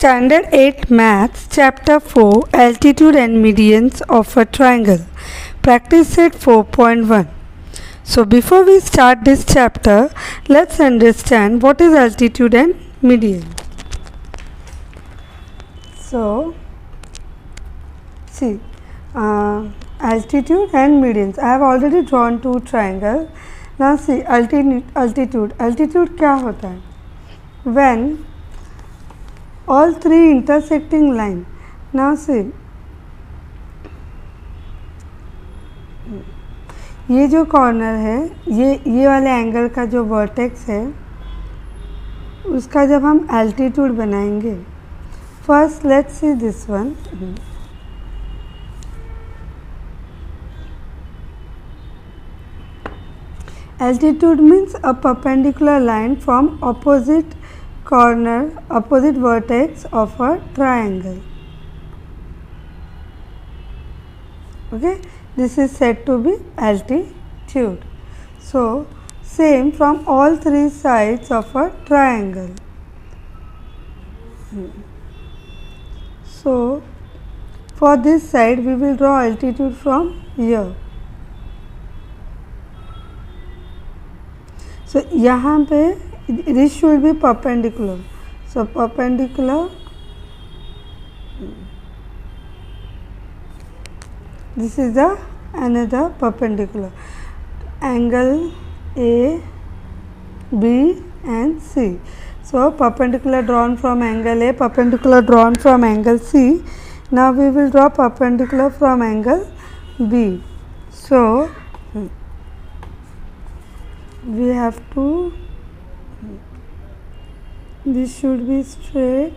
Standard 8 Maths Chapter 4 Altitude and Medians of a Triangle. Practice set 4.1. So before we start this chapter, let's understand what is altitude and median. So see, altitude and medians. I have already drawn two triangles. Now see altitude. Altitude क्या होता है? When all three intersecting line. Now see, ये जो corner है, ये वाले angle का जो वर्टेक्स है, उसका जब हम एल्टीट्यूड बनाएंगे, first let's see this one. Altitude means a perpendicular line from opposite vertex of a triangle. Okay, this is said to be altitude. So same from all three sides of a triangle. So for this side we will draw altitude from here. So यहाँ पे this should be perpendicular. So perpendicular, this is the another perpendicular. Angle A, B and C. So perpendicular drawn from angle A, perpendicular drawn from angle C. Now we will draw perpendicular from angle B. So we have to, this should be straight,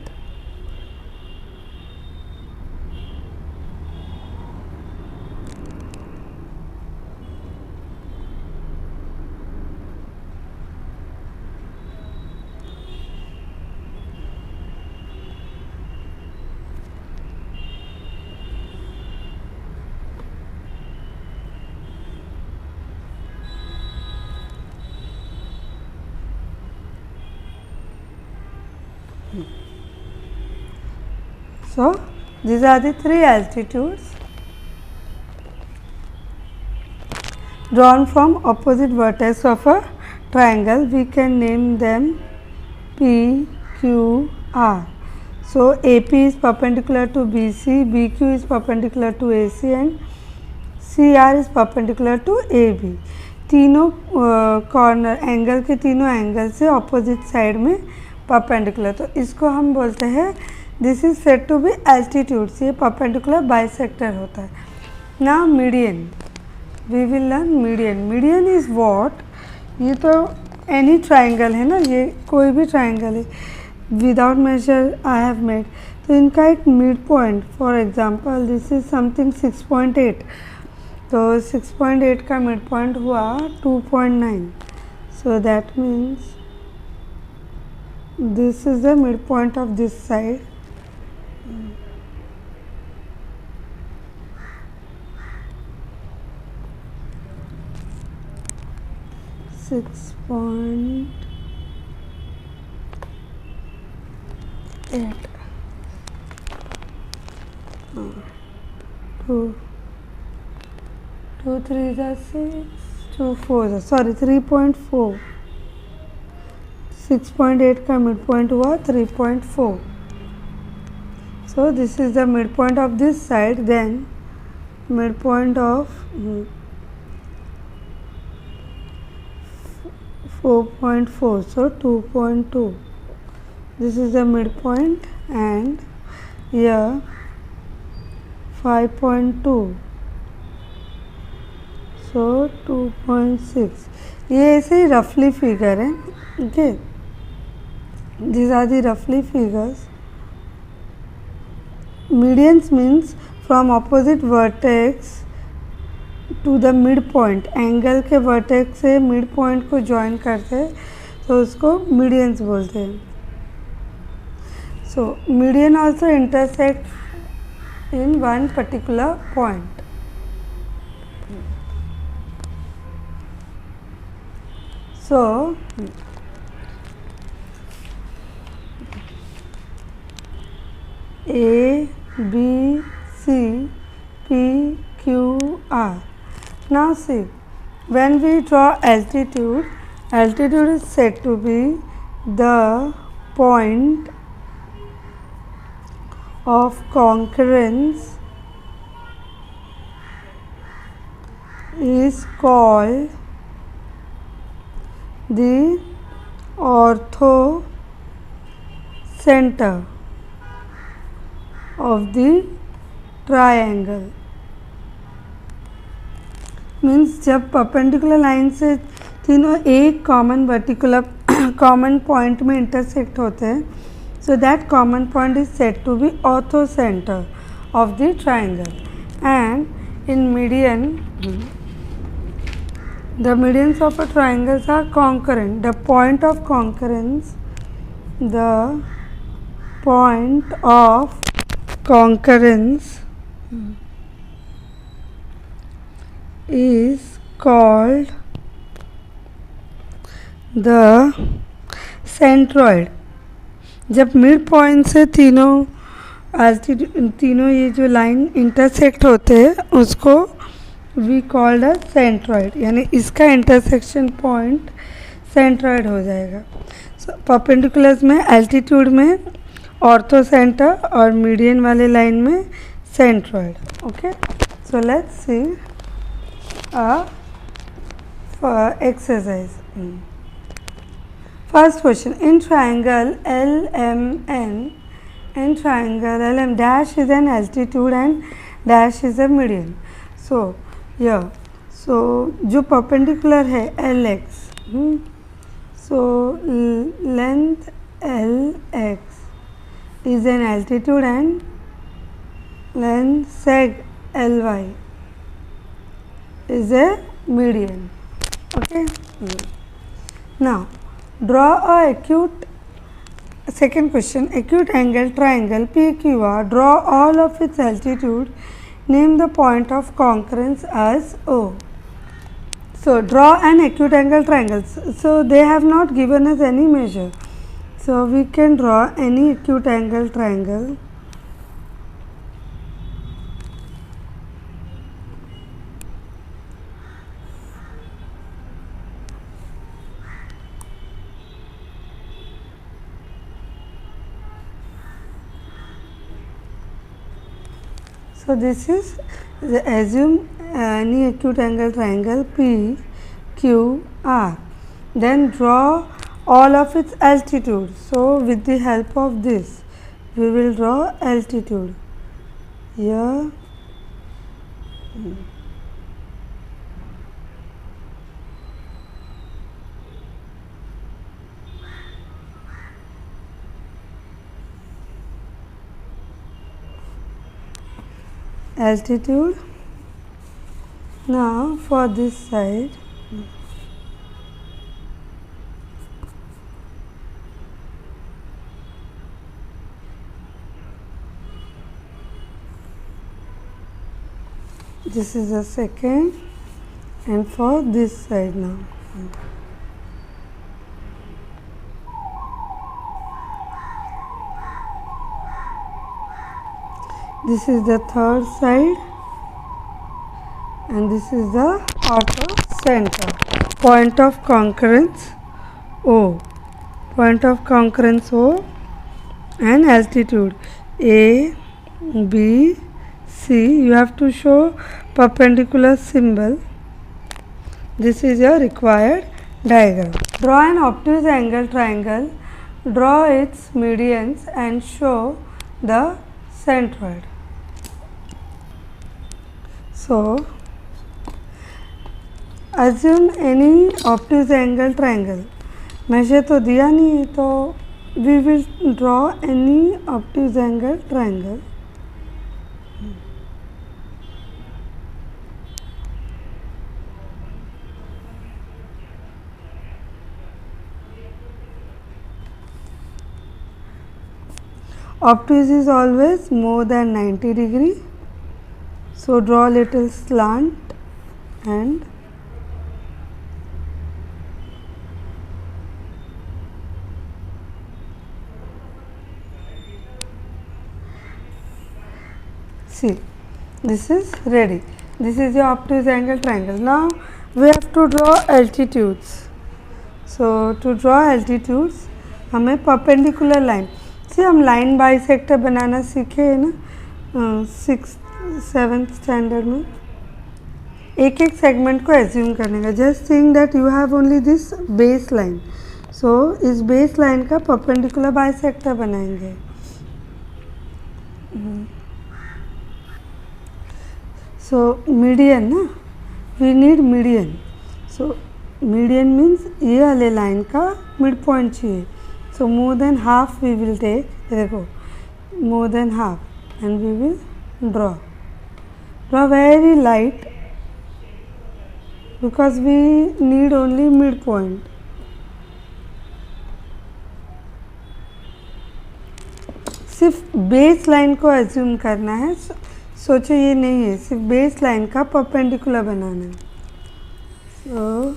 so these are the three altitudes drawn from opposite vertex of a triangle. We can name them P, Q, R. So AP is perpendicular to BC, BQ is perpendicular to AC and CR is perpendicular to AB. तीनों corner angle के तीनों angle से opposite side में perpendicular, तो इसको हम बोलते हैं this is said to be altitude. ये परपेंडिकुलर बाइसेक्टर होता है. Now median, we will learn median. Median is what, ये तो एनी ट्राइंगल है ना, ये कोई भी ट्राइंगल है without measure I have made, तो इनका एक mid point, for example this is something 6.8, तो 6.8 का मिड पॉइंट हुआ 2.9. So that means this is the midpoint of this side. .8. Two 3 are 6, 2 4 sorry 3.4. 6.8 का मिड पॉइंट हुआ 3.4. So this is the midpoint of this side, then midpoint of 4.4, so 2.2. This is the midpoint and here 5.2, so 2.6. ये ऐसे ही रफली figure है. Okay, these are the roughly figures. Medians means from opposite vertex to the midpoint. Angle के vertex से mid point को join करते हैं तो उसको मीडियंस बोलते हैं. So median also intersect in one particular point. So A, B, C, P, Q, R. Now see, when we draw altitude, altitude is said to be the point of concurrence is called the orthocenter of the triangle. Means जब perpendicular line से तीनों एक common वर्टिकुलर common point में intersect होते हैं, so that common point is said to be orthocentre of the triangle. And in median the medians of a triangles are concurrent. The point of concurrence is called the centroid. जब mid point से तीनों ये जो line intersect होते हैं उसको we called a centroid, यानी इसका इंटरसेक्शन पॉइंट सेंट्रॉइड हो जाएगा. सो परपेंडिकुलर्स में एल्टीट्यूड में ऑर्थो सेंटर और मीडियन वाले लाइन में centroid. Okay, so let's see for exercise. First question, in triangle LMN, in triangle LM, dash is an altitude and dash is a median. So here, so जो perpendicular है LX, so length LX is an altitude and length seg LY is a median. Okay, now draw a acute, second question, acute angle triangle PQR, draw all of its altitude, name the point of concurrence as O. So draw an acute angle triangle. So they have not given us any measure, so we can draw any acute angle triangle. So this is assume any acute angle triangle P Q R. Then draw all of its altitude. So with the help of this, we will draw altitude here. Altitude. Now for this side, this is the second, and for this side now. This is the third side and this is the ortho center. Point of concurrence O. Point of concurrence O and altitude A, B, C. You have to show perpendicular symbol. This is your required diagram. Draw an obtuse angle triangle. Draw its medians and show the centroid. So assume any obtuse angle triangle. measure तो दिया नहीं है, तो we will draw any obtuse angle triangle. Obtuse is always more than 90 degree. So draw little slant and See, this is ready. This is your obtuse angle triangle. Now we have to draw altitudes. So to draw altitudes हमें perpendicular line. See, हम line bisector बनाना सीखे हैं ना 6th 7th standard में. एक एक segment को assume करने का. Just think that you have only this base line. So इस बेस लाइन का परपेंडिकुलर बाइसेक्टर बनाएंगे. सो मीडियन ना, we need median. So median means ये वाले लाइन का मिड पॉइंट चाहिए. So more than half we will take. देखो, more than half and we will draw very light because we need only midpoint. सिर्फ base line को assume करना है. सोचो ये नहीं है, सिर्फ बेस लाइन का परपेंडिकुलर बनाना है. सो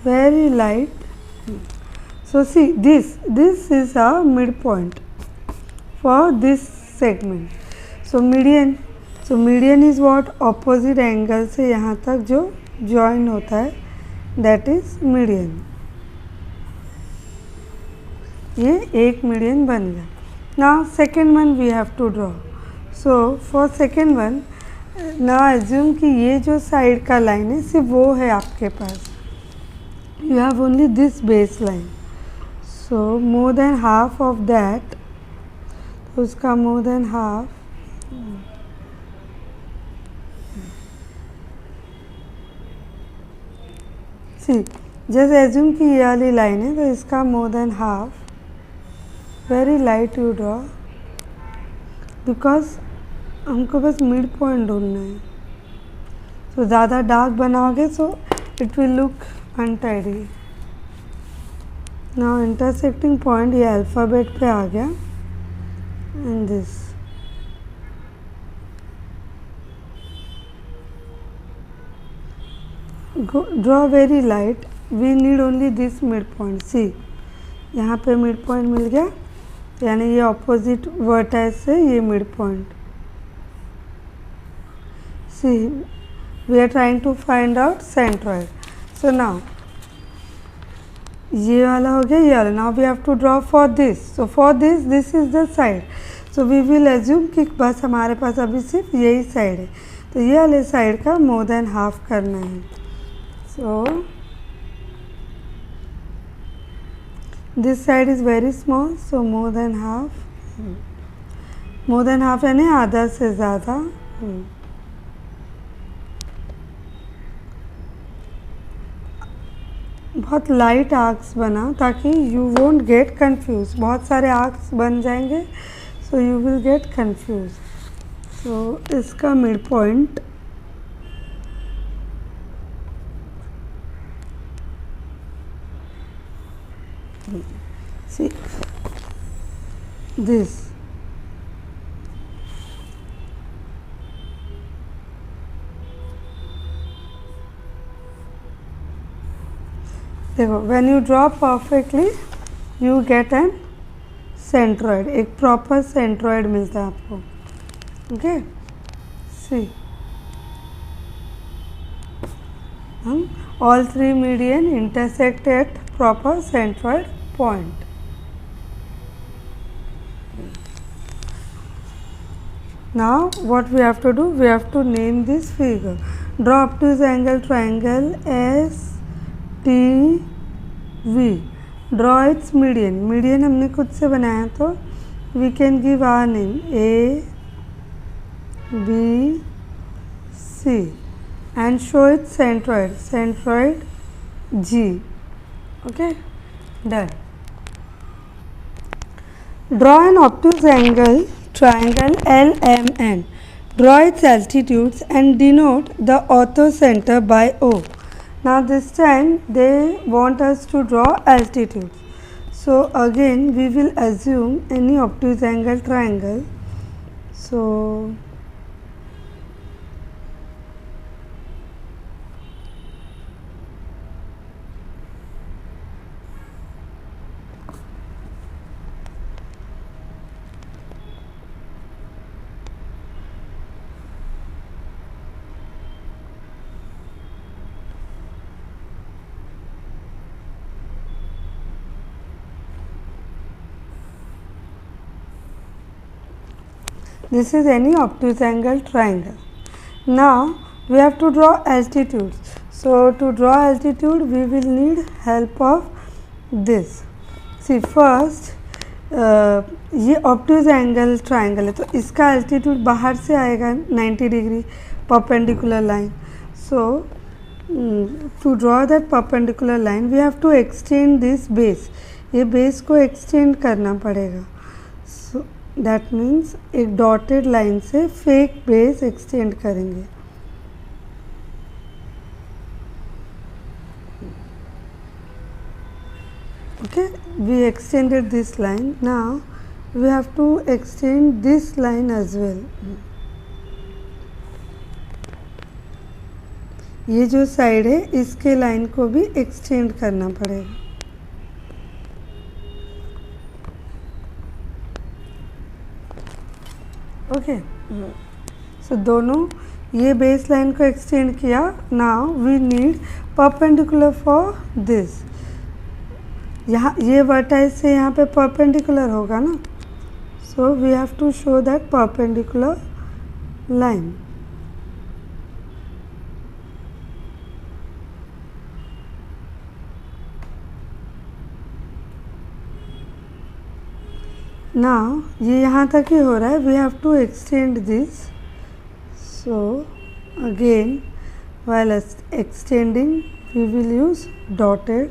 very light. So see this is a mid point for this segment. So median is what? Opposite angle से यहाँ तक जो join होता है, that is median. ये एक median बन गया. Now second one we have to draw. So for second one, now assume कि ये जो side का line है सिर्फ वो है आपके पास. You have only this base line. So more than half of that, उसका मोर देन हाफ. सी, जैसे एज्यूम कि ये वाली लाइन है तो इसका मोर than half. Very light you draw because हमको बस मिड पॉइंट ढूंढना है. तो ज़्यादा डार्क बनाओगे so it will look untidy. Now intersecting point ये अल्फ़ाबेट पे आ गया. And this. Draw very light. We need only this midpoint. See, यहाँ पे midpoint मिल गया, यानी ये opposite vertex से ये midpoint. See, we are trying to find out centroid. So now ये वाला हो गया, ये वाला. Now we have to draw for this. So for this is the side. So we will assume कि बस हमारे पास अभी सिर्फ यही साइड है, तो ये वाले साइड का मोर देन हाफ करना है. So this side is very small, so more than half. more than half यानी आधा से ज़्यादा. बहुत लाइट आर्क्स बना ताकि यू वोंट गेट कंफ्यूज. बहुत सारे आर्क्स बन जाएंगे so you will get confuse. So इसका मिड पॉइंट सी दिस. देखो, when you draw perfectly you get an centroid. एक प्रॉपर सेंट्रॉइड मिलता है आपको. ओके, सी हम all three median intersect at proper centroid point. Now what we have to do? We have to name this figure. Draw obtuse angle triangle STV. Draw its median. Median हमने खुद से बनाया तो we can give our name A, B, C and show its centroid. Centroid G. Okay, done. Draw an obtuse angle triangle LMN. Draw its altitudes and denote the orthocenter by O. Now this time they want us to draw altitudes. So again we will assume any obtuse angle triangle. So This is any obtuse angle triangle. Now we have to draw altitudes. So to draw altitude we will need help of this. See first ये obtuse angle triangle है, तो इसका altitude बाहर से आएगा 90 degree perpendicular line. So to draw that perpendicular line we have to extend this base. ये base को extend करना पड़ेगा. सो दैट मीन्स एक डॉटेड लाइन से फेक बेस एक्सटेंड करेंगे. Okay, we extended this line. Now we have to extend this line as well. ये जो side है इसके लाइन को भी एक्सटेंड करना पड़ेगा. ओके, सो दोनों ये बेस लाइन को एक्सटेंड किया. Now we need perpendicular for this. यहाँ ये वर्टाइज से यहाँ पे परपेंडिकुलर होगा ना, so we have to show that perpendicular line. Now ये यहाँ तक ही हो रहा है. We have to extend this. So again while extending we will use dotted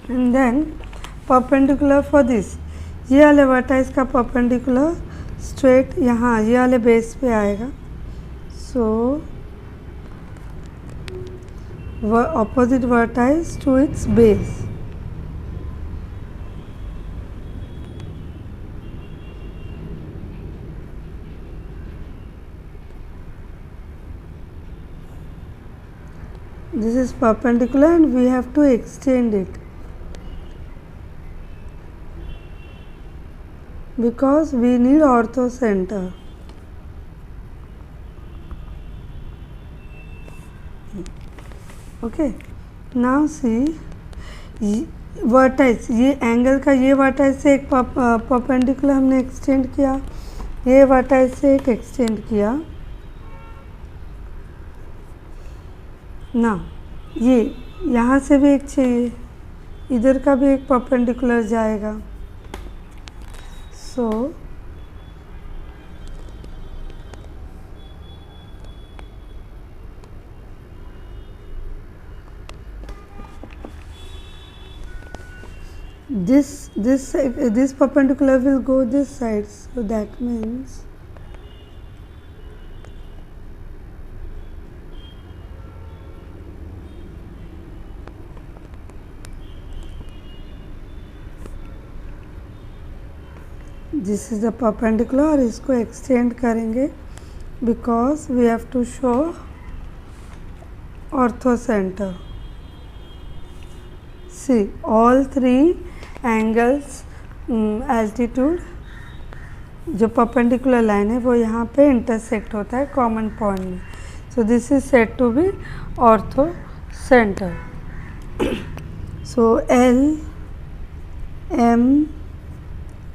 and then perpendicular for this. ये वाले वर्टाइज का परपेंडिकुलर स्ट्रेट यहाँ ये वाले बेस पे आएगा. So opposite vertex to its base. This is perpendicular and we have to extend it because we need orthocenter. Okay, now see वर्टाइज, ये angle का ये वर्टाइज से एक परपेंडिकुलर हमने एक्सटेंड किया, ये वर्टाइज से एक एक्सटेंड किया. ना ये यहाँ से भी एक चाहिए, इधर का भी एक परपेंडिकुलर जाएगा. So this perpendicular will go this side. So that means this is the perpendicular और इसको एक्सटेंड करेंगे because we have to show orthocentre. See all three angles altitude जो परपेंडिकुलर लाइन है वो यहाँ पे इंटरसेक्ट होता है कॉमन पॉइंट में. So this is said to be orthocentre. So L M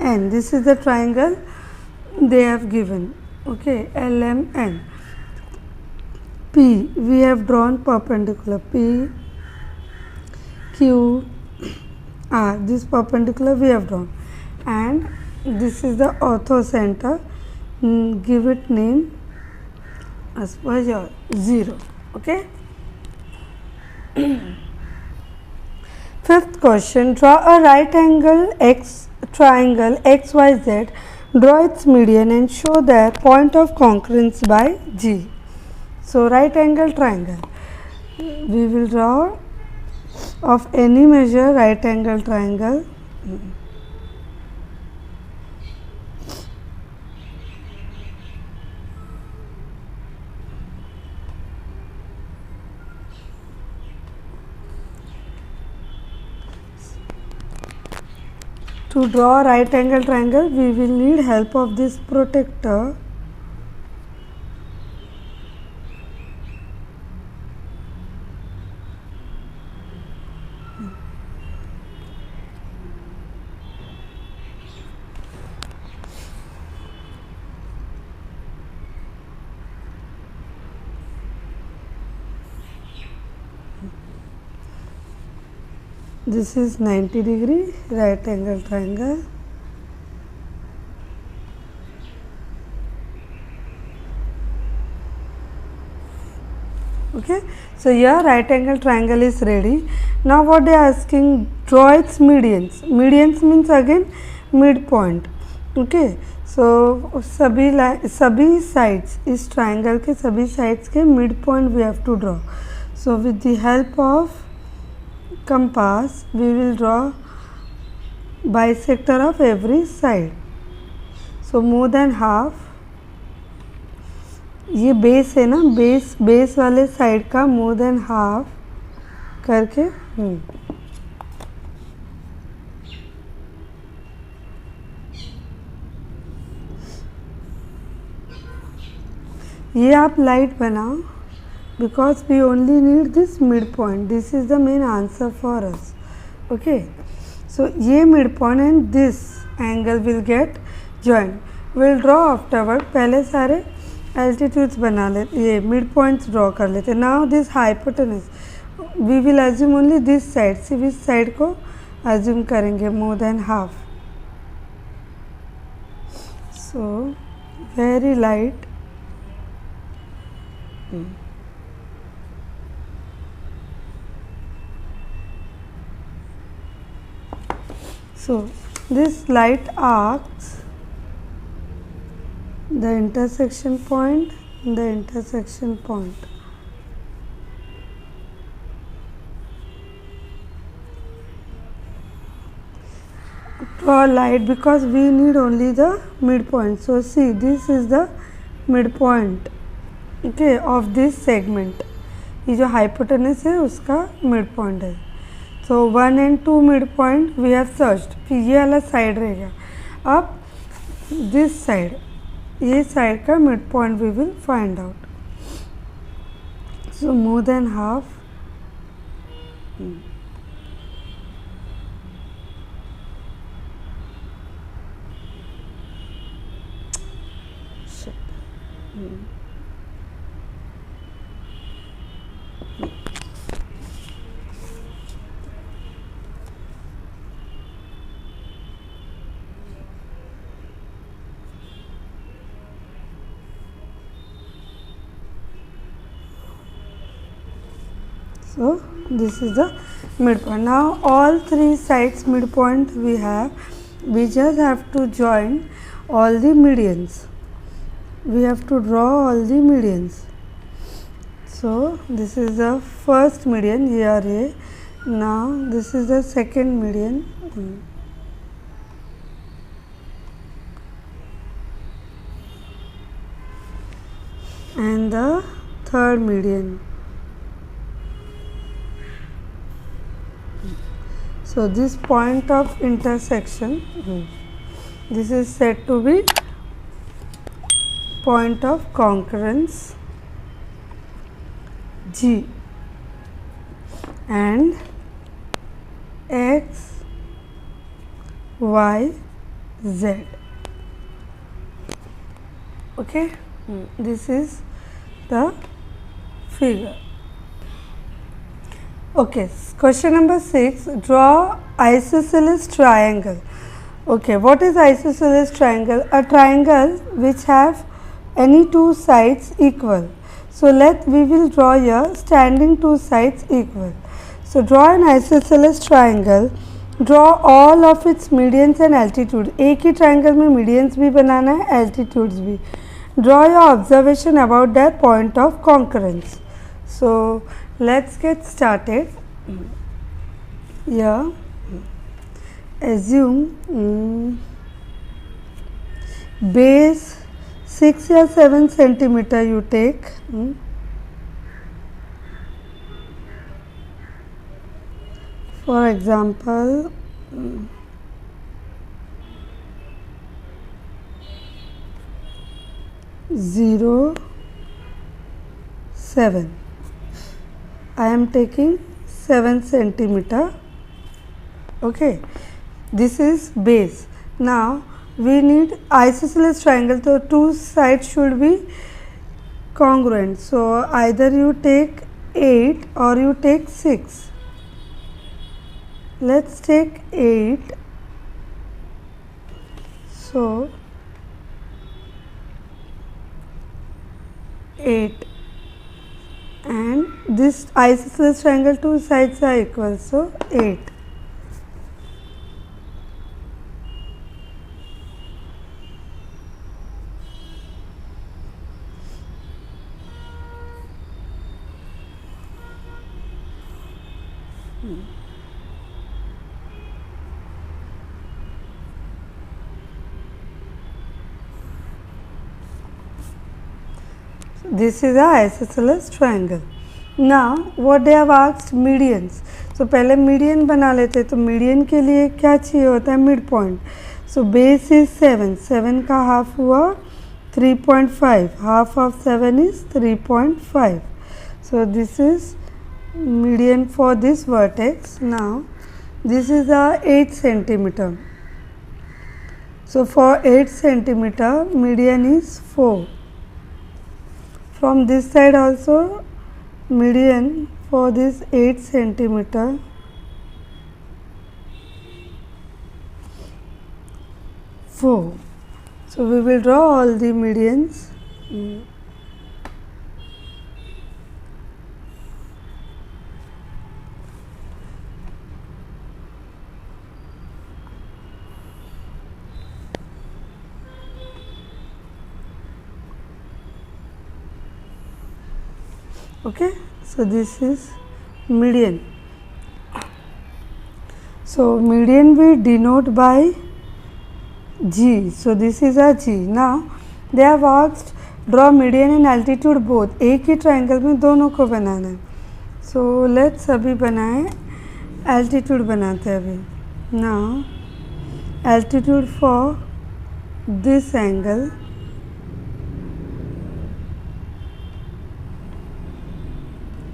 N, this is the triangle they have given. Okay, LMN. P, we have drawn perpendicular. P, Q, R, this perpendicular we have drawn, and this is the orthocenter. Give it name as per your 0. Okay. Fifth question, draw a right angle triangle XYZ, draw its median and show their point of concurrence by G. So right angle triangle, we will draw of any measure right angle triangle. To draw right angle triangle, we will need help of this protractor. This is 90-degree right angle triangle. Okay, so here right angle triangle is ready. Now what they are asking, draw its medians. Medians means again midpoint. Okay, so सभी sides इस triangle के सभी sides के midpoint we have to draw. So with the help of compass we will draw bisector of every side. So more than half, ये base है ना, base वाले side का मोर देन हाफ करके ये आप लाइट बनाओ, because we only need this mid point. This is the main answer for us. Okay, so ये mid point and this angle will get joint. Will draw afterward. पहले सारे altitudes बना लेते, ये मिड पॉइंट्स ड्रॉ कर लेते. Now this hypotenuse we will assume only this side. सिर्फ इस साइड को अज्यूम करेंगे more than half. So very light. So this light arcs the intersection point, the intersection point. Draw light because we need only the midpoint. So see, this is the midpoint, okay, of this segment. ये जो hypotenuse है उसका midpoint है. So 1 and 2 midpoint we have searched. फिर ये वाला side रहेगा. अब this side, ये साइड का mid point we will find out. So more than half. So this is the midpoint. Now all three sides midpoint we have. We just have to join all the medians. We have to draw all the medians. So this is the first median here. Now this is the second median. And the third median. So this point of intersection, this is said to be point of concurrence G, and X, Y, Z. Okay, this is the figure. Okay, question number 6, draw isosceles triangle. Okay, what is isosceles triangle? A triangle which have any two sides equal. So we will draw here standing two sides equal. So draw an isosceles triangle. Draw all of its medians and altitude. एक ही triangle में medians भी बनाना है, altitudes भी. Draw your observation about their point of concurrence. So let's get started. Here assume base 6 or 7 centimeter you take. For example, 0, 7. I am taking 7 centimeter. Okay, this is base. Now we need isosceles triangle, so two sides should be congruent. So either you take 8 or you take 6. let's take 8. So 8, and this isosceles triangle, two sides are equal, so 8. This is a isosceles triangle. Now what they have asked, medians. So पहले median बना लेते, तो median के लिए क्या चाहिए होता है, mid point. So base is 7, 7 का हाफ हुआ 3.5, half of 7 is 3.5. So this is median for this vertex. Now this is a 8 centimeter. So for 8 centimeter median is 4. From this side also median for this 8 centimeter four. So we will draw all the medians. Okay, so this is median. So median we denote by G. So this is a G. Now they have asked draw median and altitude both. एक ही triangle में दोनों को बनाना है. So let's अभी बनाए altitude बनाते हैं अभी. Now altitude for this angle.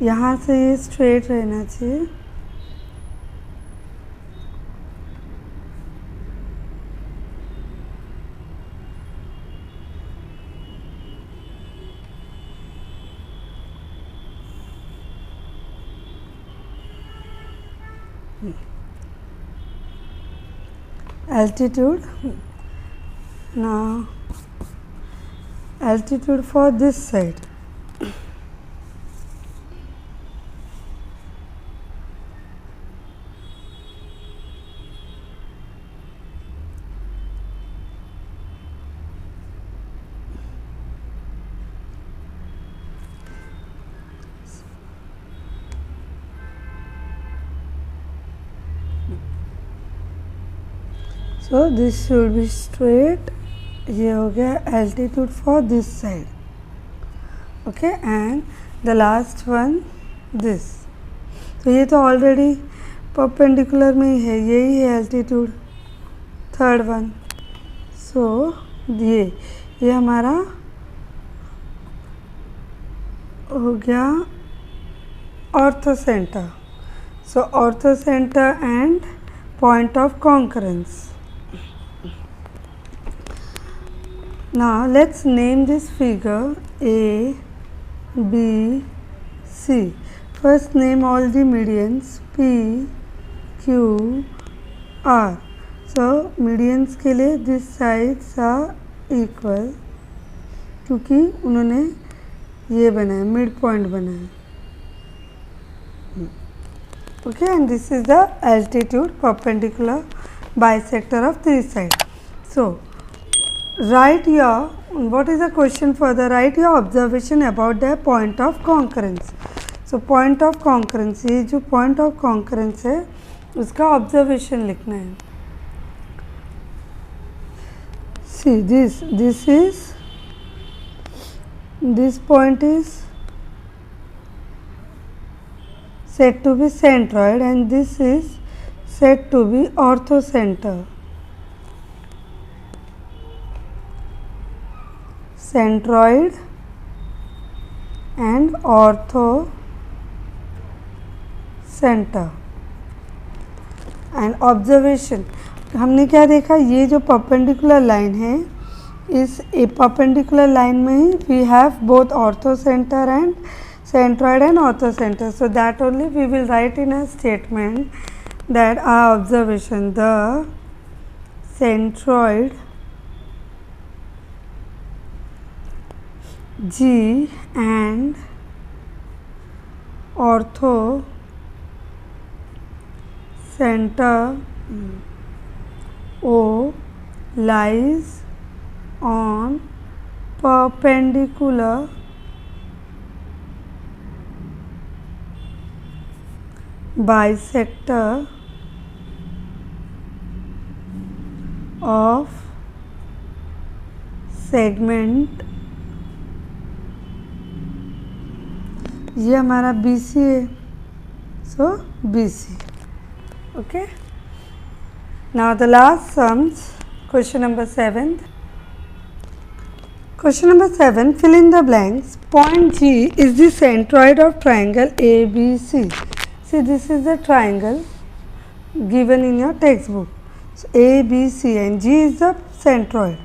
यहाँ से ये स्ट्रेट रहना चाहिए. Altitude. Now altitude for this side. So this should be straight. ये हो गया altitude for this side. Okay, and the last one this. तो ये तो already perpendicular में ही है, यही है altitude. Third one. So ये हमारा हो गया orthocenter. So orthocenter and point of concurrence. Now let's name this figure A, B, C. First name all the medians P, Q, R. So medians के लिए this sides are equal, क्योंकि उन्होंने ये बनाया, मिड पॉइंट बनाया. Okay, and this is the altitude perpendicular bisector of three sides. So write your, what is the question further, write your observation about the point of concurrence. So point of concurrence, ये जो point of concurrence है उसका observation लिखना है. See this is, this point is said to be centroid and this is said to be orthocenter. Centroid and orthocenter. And observation, हमने क्या देखा, ये जो perpendicular line है, इस perpendicular line में ही we have both orthocenter and centroid and orthocenter. So that only we will write in a statement that our observation, the centroid G and ortho center O lies on perpendicular bisector of segment, ये हमारा BC है, so BC. Okay. Now the last sums, question number 7. Question number 7, fill in the blanks. Point G is the centroid of triangle ABC. See, this is the triangle given in your textbook. So ABC and G is the centroid.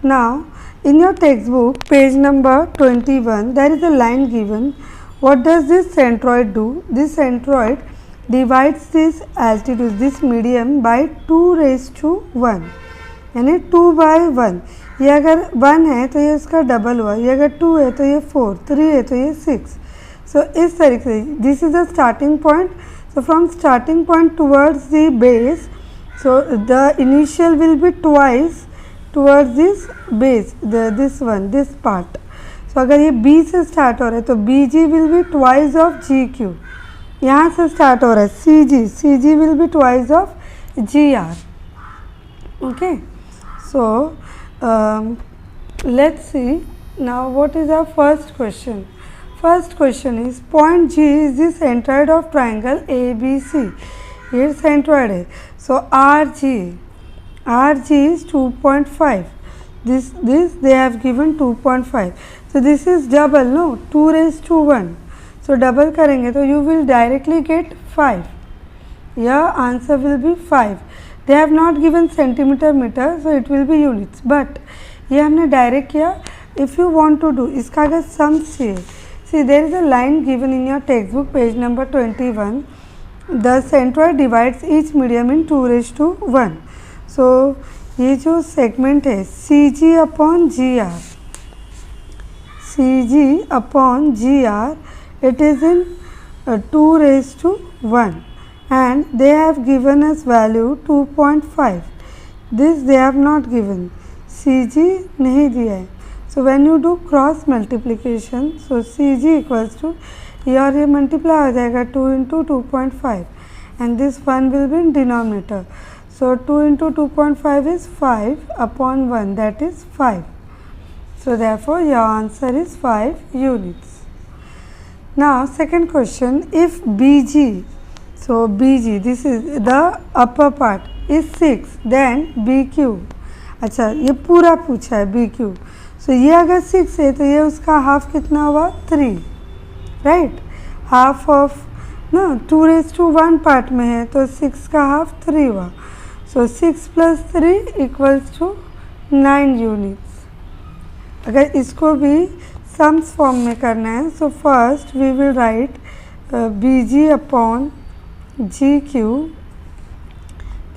Now, in your textbook, page number 21, there is a line given. What does this centroid do? This centroid divides this altitude, this medium, by 2 raised to 1, यानी 2 by 1. ये अगर 1 है तो ये उसका double हुआ, ये अगर 2 है तो ये 4, 3 है तो ये 6. So इस तरीके से, this is the starting point. So from starting point towards the base, so the initial will be twice towards this base, this one, this part. So अगर ये B से स्टार्ट हो रहा है तो BG will be twice of GQ. यहाँ से start हो रहा है CG will be twice of GR. Okay. So let's see now what is our first question. First question is, point G is the centroid of triangle ABC. Here centroid है. So RG is 2.5. This they have given 2.5. So this is double, no, 2 raised to 1. So double करेंगे तो you will directly get 5. Your answer will be 5. They have not given centimeter meter, so it will be units. But ये हमने direct किया. If you want to do, इसका अगर sums चाहिए, see there is a line given in your textbook, page number 21. The centroid divides each medium in 2 raised to 1. So ये जो segment है CG upon GR, CG upon GR, it is in 2 raised to 1 and they have given us value 2.5. This they have not given, CG नहीं दिया है. So when you do cross multiplication, so CG equals to, here ये multiply हो जाएगा 2 into 2.5 and this 1 will be in denominator. So 2 into 2.5 is 5 upon 1, that is 5. So therefore your answer is 5 units. Now second question, if BG, so BG, this is the upper part, is 6, then BQ. अच्छा ये पूरा पूछा है BQ. So ये अगर 6 है तो ये उसका हाफ कितना हुआ 3, राइट. हाफ ऑफ ना 2 raised to 1 पार्ट में है तो 6 का हाफ 3 हुआ. So 6 plus 3 equals to 9 units. अगर इसको भी सम्स फॉर्म में करना है, so first we will write BG upon GQ,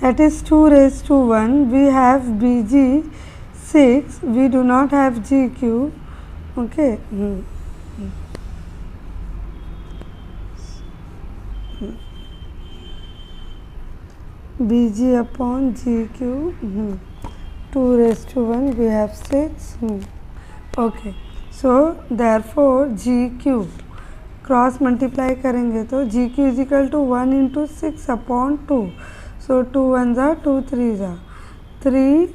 that is 2 raised to 1. We have BG 6, we do not have GQ. Okay. BG upon GQ, 2 raised to 1, we have 6. Okay. So therefore GQ cross multiply करेंगे तो GQ is equal to 1 into 6 upon 2. So 2 1s are 2 3s are 3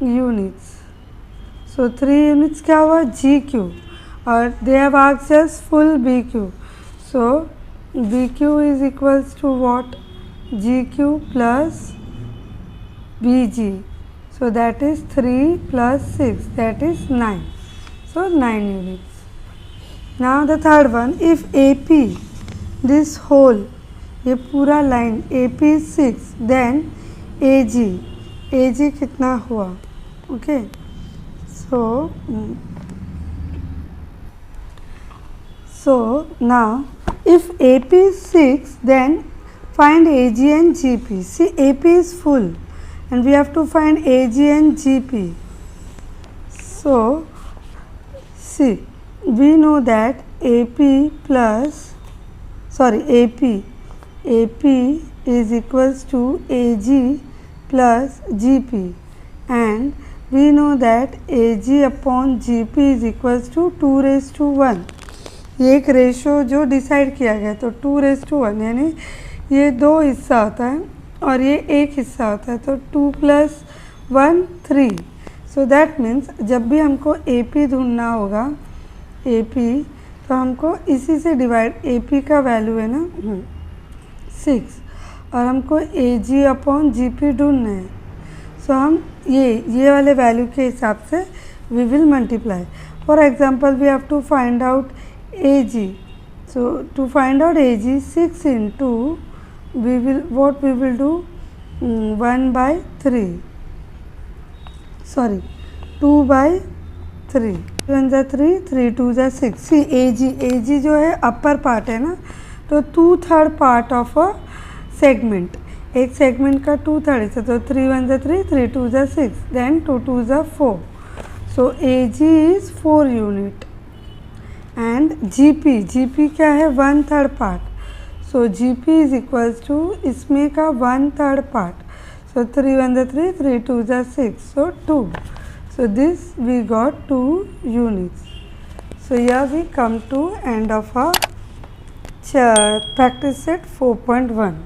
units. So 3 units क्या हुआ GQ और they have asked us full BQ. So BQ is equals to what? GQ plus BG. So that is 3 plus 6, that is 9. So 9 units. Now the third one, if AP, this whole, ये पूरा line AP is 6, then AG कितना हुआ? Okay. So now if AP is 6, then find AG and GP. See, AP is full and we have to find AG and GP. So, see, we know that AP is equals to AG plus GP, and we know that AG upon GP is equals to 2:1. ये एक ratio जो decide किया गया, तो 2:1 यानी ये 2 हिस्सा होता है और ये एक हिस्सा होता है, तो 2 + 1 3. सो दैट मीन्स जब भी हमको AP ढूंढना होगा, AP, तो हमको इसी से डिवाइड, AP का वैल्यू है ना 6 और हमको AG अपॉन GP ढूंढना है. सो हम ये वाले वैल्यू के हिसाब से we will multiply. For example we have to find out AG. So to find out AG, 6 into we will do 1/3. Sorry, 2/3. 1 × 3, 3 2 × 6. See, AG जो है अपर पार्ट है ना, तो 2/3 पार्ट ऑफ अ सेगमेंट. एक सेगमेंट का 2/3 हिस्सा, तो 3 1 × 3, 3 2 × 6, then 2 2 × 4. So AG is 4 unit and GP क्या है 1/3 part. So GP is equals to इसमें का 1/3 part. So 3 1 × 3, 3 2 × 6, so 2. So this we got 2 units. So here we come to end of our practice set 4.1.